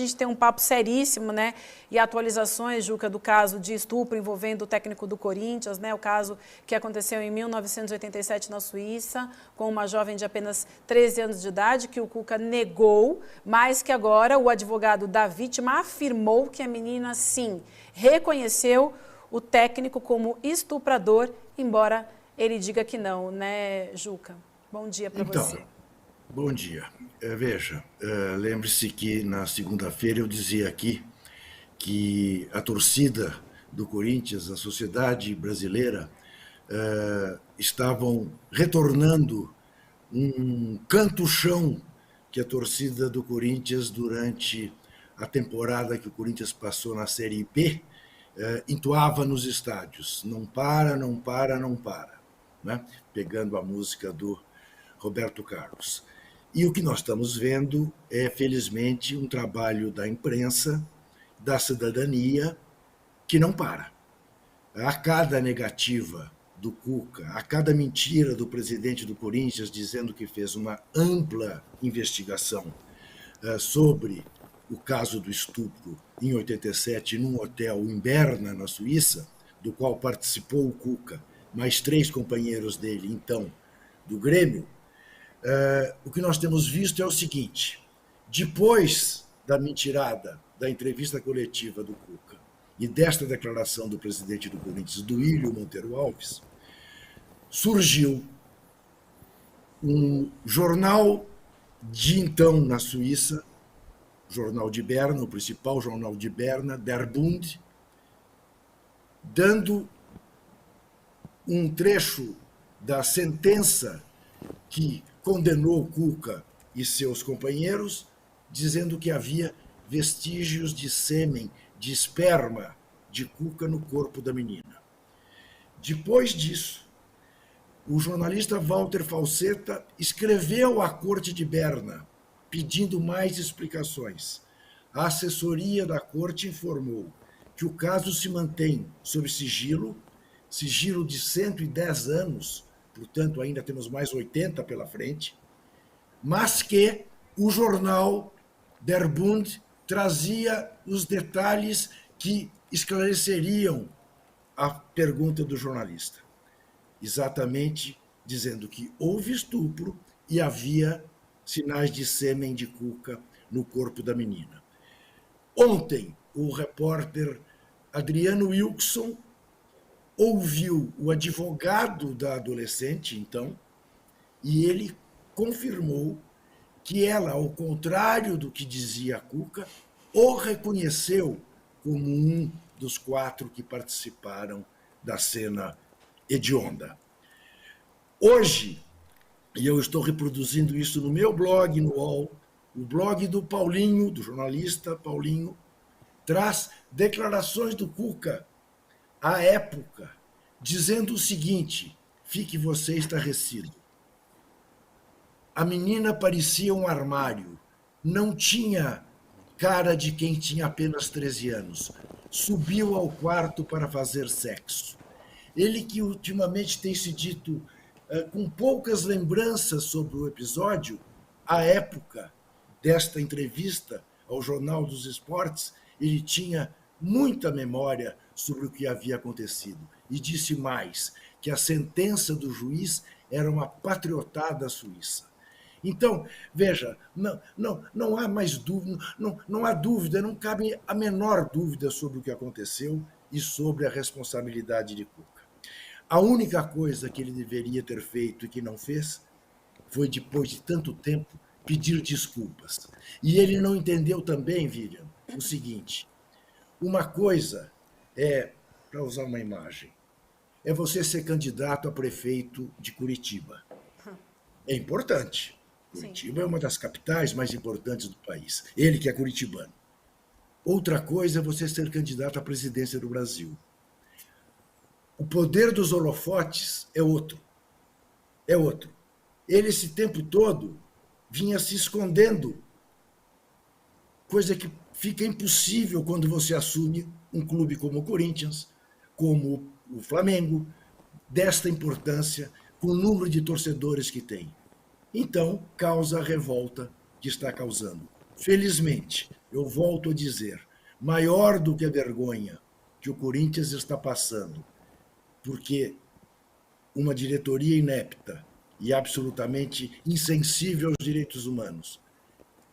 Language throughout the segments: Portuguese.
A gente tem um papo seríssimo, né? E atualizações, Juca, do caso de estupro envolvendo o técnico do Corinthians, né? O caso que aconteceu em 1987 na Suíça, com uma jovem de apenas 13 anos de idade, que o Cuca negou, mas que agora o advogado da vítima afirmou que a menina, sim, reconheceu o técnico como estuprador, embora ele diga que não, né, Juca? Bom dia para você. Bom dia. Veja, lembre-se que na segunda-feira eu dizia aqui que a torcida do Corinthians, a sociedade brasileira, estavam retornando um canto-chão que a torcida do Corinthians, durante a temporada que o Corinthians passou na Série B, entoava nos estádios. Não para, não para, não para. Né? Pegando a música do Roberto Carlos. E o que nós estamos vendo é, felizmente, um trabalho da imprensa, da cidadania, que não para. A cada negativa do Cuca, a cada mentira do presidente do Corinthians dizendo que fez uma ampla investigação sobre o caso do estupro em 87 num hotel em Berna, na Suíça, do qual participou o Cuca, mais 3 companheiros dele, então, do Grêmio. O que nós temos visto é o seguinte: depois da mentirada da entrevista coletiva do Cuca e desta declaração do presidente do Corinthians, do Ílio Monteiro Alves, surgiu um jornal de então na Suíça, jornal de Berna, o principal jornal de Berna, Der Bund, dando um trecho da sentença que condenou Cuca e seus companheiros, dizendo que havia vestígios de sêmen, de esperma de Cuca no corpo da menina. Depois disso, o jornalista Walter Falseta escreveu à corte de Berna, pedindo mais explicações. A assessoria da corte informou que o caso se mantém sob sigilo de 110 anos, portanto, ainda temos mais 80 pela frente, mas que o jornal Der Bund trazia os detalhes que esclareceriam a pergunta do jornalista. Exatamente dizendo que houve estupro e havia sinais de sêmen de Cuca no corpo da menina. Ontem, o repórter Adriano Wilson ouviu o advogado da adolescente, então, e ele confirmou que ela, ao contrário do que dizia a Cuca, o reconheceu como um dos 4 que participaram da cena hedionda. Hoje, e eu estou reproduzindo isso no meu blog, no UOL, o blog do Paulinho, do jornalista Paulinho, traz declarações do Cuca à época, dizendo o seguinte: fique você estarrecido. A menina parecia um armário, não tinha cara de quem tinha apenas 13 anos. Subiu ao quarto para fazer sexo. Ele, que ultimamente tem se dito com poucas lembranças sobre o episódio, à época desta entrevista ao Jornal dos Esportes, ele tinha muita memória sobre o que havia acontecido. E disse mais, que a sentença do juiz era uma patriotada suíça. Então, veja, não há mais dúvida, não há dúvida, não cabe a menor dúvida sobre o que aconteceu e sobre a responsabilidade de Cuca. A única coisa que ele deveria ter feito e que não fez foi, depois de tanto tempo, pedir desculpas. E ele não entendeu também, William, o seguinte: uma coisa é, para usar uma imagem, é você ser candidato a prefeito de Curitiba. É importante. Curitiba Sim. É uma das capitais mais importantes do país. Ele que é curitibano. Outra coisa é você ser candidato à presidência do Brasil. O poder dos holofotes é outro. É outro. Ele, esse tempo todo, vinha se escondendo, coisa que fica impossível quando você assume um clube como o Corinthians, como o Flamengo, desta importância, com o número de torcedores que tem. Então, causa a revolta que está causando. Felizmente, eu volto a dizer, maior do que a vergonha que o Corinthians está passando, porque uma diretoria inepta e absolutamente insensível aos direitos humanos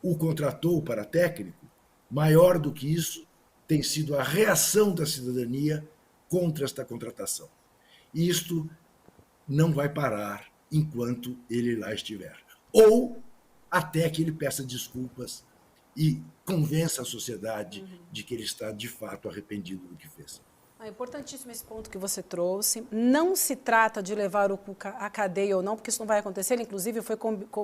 o contratou para técnico, maior do que isso tem sido a reação da cidadania contra esta contratação. E isto não vai parar enquanto ele lá estiver. Ou até que ele peça desculpas e convença a sociedade de que ele está, de fato, arrependido do que fez. É importantíssimo esse ponto que você trouxe. Não se trata de levar o Cuca à cadeia ou não, porque isso não vai acontecer. Ele, inclusive,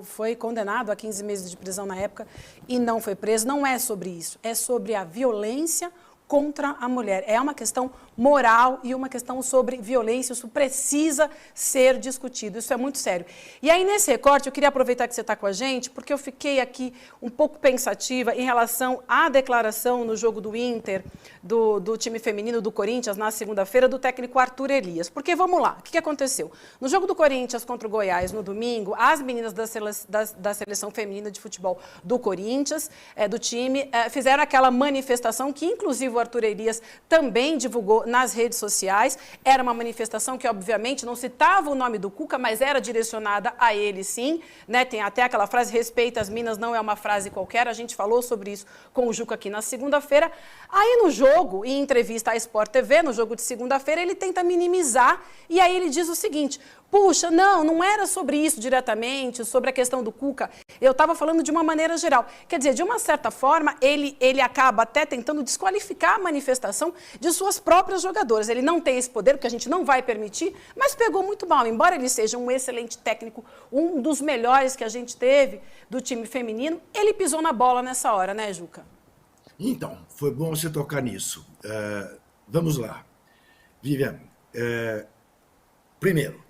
foi condenado a 15 meses de prisão na época e não foi preso. Não é sobre isso. É sobre a violência contra a mulher. É uma questão moral e uma questão sobre violência. Isso precisa ser discutido. Isso é muito sério. E aí, nesse recorte, eu queria aproveitar que você está com a gente, porque eu fiquei aqui um pouco pensativa em relação à declaração no jogo do Inter, do time feminino do Corinthians, na segunda-feira, do técnico Arthur Elias. Porque, vamos lá, o que aconteceu? No jogo do Corinthians contra o Goiás, no domingo, as meninas da seleção feminina de futebol do Corinthians, do time, fizeram aquela manifestação que, inclusive, o Arthur Elias também divulgou nas redes sociais. Era uma manifestação que, obviamente, não citava o nome do Cuca, mas era direcionada a ele, sim. Né? Tem até aquela frase, respeita as minas, não é uma frase qualquer. A gente falou sobre isso com o Juca aqui na segunda-feira. Aí, no jogo, em entrevista à Sport TV, no jogo de segunda-feira, ele tenta minimizar e aí ele diz o seguinte: puxa, não era sobre isso diretamente, sobre a questão do Cuca. Eu estava falando de uma maneira geral. Quer dizer, de uma certa forma, ele acaba até tentando desqualificar a manifestação de suas próprias jogadoras. Ele não tem esse poder, porque a gente não vai permitir, mas pegou muito mal. Embora ele seja um excelente técnico, um dos melhores que a gente teve do time feminino, ele pisou na bola nessa hora, né, Juca? Então, foi bom você tocar nisso. Vamos lá. Vivian, primeiro,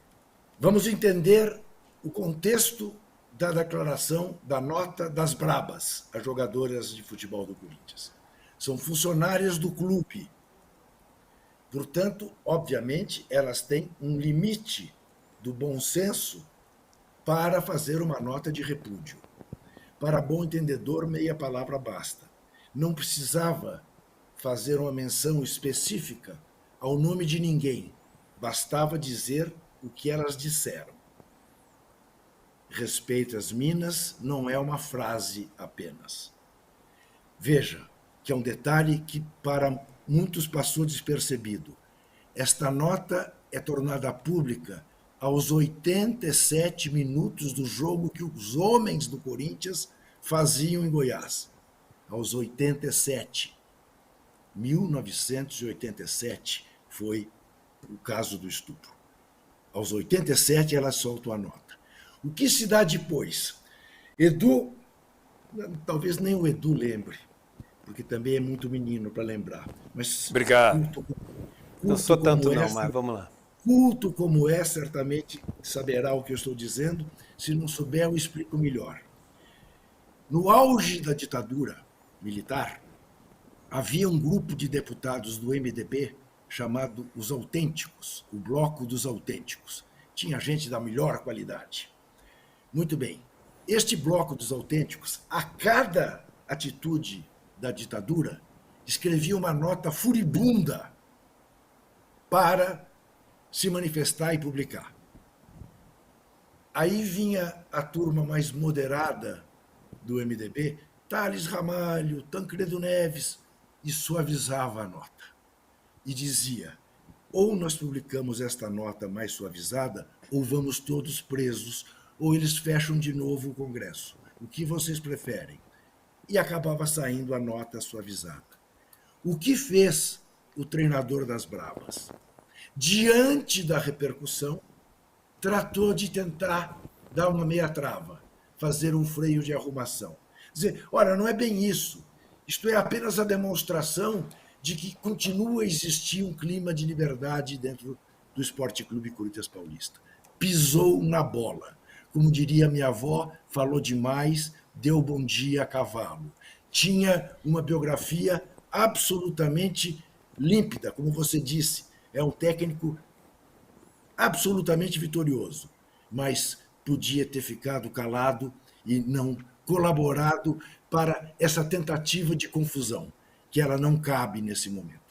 vamos entender o contexto da declaração, da nota das Brabas, as jogadoras de futebol do Corinthians. São funcionárias do clube. Portanto, obviamente, elas têm um limite do bom senso para fazer uma nota de repúdio. Para bom entendedor, meia palavra basta. Não precisava fazer uma menção específica ao nome de ninguém. Bastava dizer o que elas disseram. Respeito às minas não é uma frase apenas. Veja que é um detalhe que para muitos passou despercebido. Esta nota é tornada pública aos 87 minutos do jogo que os homens do Corinthians faziam em Goiás. Aos 87. 1987 foi o caso do estupro. Aos 87 ela solta a nota. O que se dá depois? Edu, talvez nem o Edu lembre, porque também é muito menino para lembrar. Mas obrigado. Não sou tanto não, mas vamos lá. Culto como é, certamente saberá o que eu estou dizendo. Se não souber, eu explico melhor. No auge da ditadura militar, havia um grupo de deputados do MDB chamado Os Autênticos, o Bloco dos Autênticos. Tinha gente da melhor qualidade. Muito bem. Este Bloco dos Autênticos, a cada atitude da ditadura, escrevia uma nota furibunda para se manifestar e publicar. Aí vinha a turma mais moderada do MDB, Thales Ramalho, Tancredo Neves, e suavizava a nota. E dizia, ou nós publicamos esta nota mais suavizada, ou vamos todos presos, ou eles fecham de novo o Congresso. O que vocês preferem? E acabava saindo a nota suavizada. O que fez o treinador das Brabas? Diante da repercussão, tratou de tentar dar uma meia-trava, fazer um freio de arrumação. Dizer, olha, não é bem isso. Isto é apenas a demonstração de que continua a existir um clima de liberdade dentro do Esporte Clube Corinthians Paulista. Pisou na bola. Como diria minha avó, falou demais, deu bom dia a cavalo. Tinha uma biografia absolutamente límpida, como você disse. É um técnico absolutamente vitorioso, mas podia ter ficado calado e não colaborado para essa tentativa de confusão, que ela não cabe nesse momento.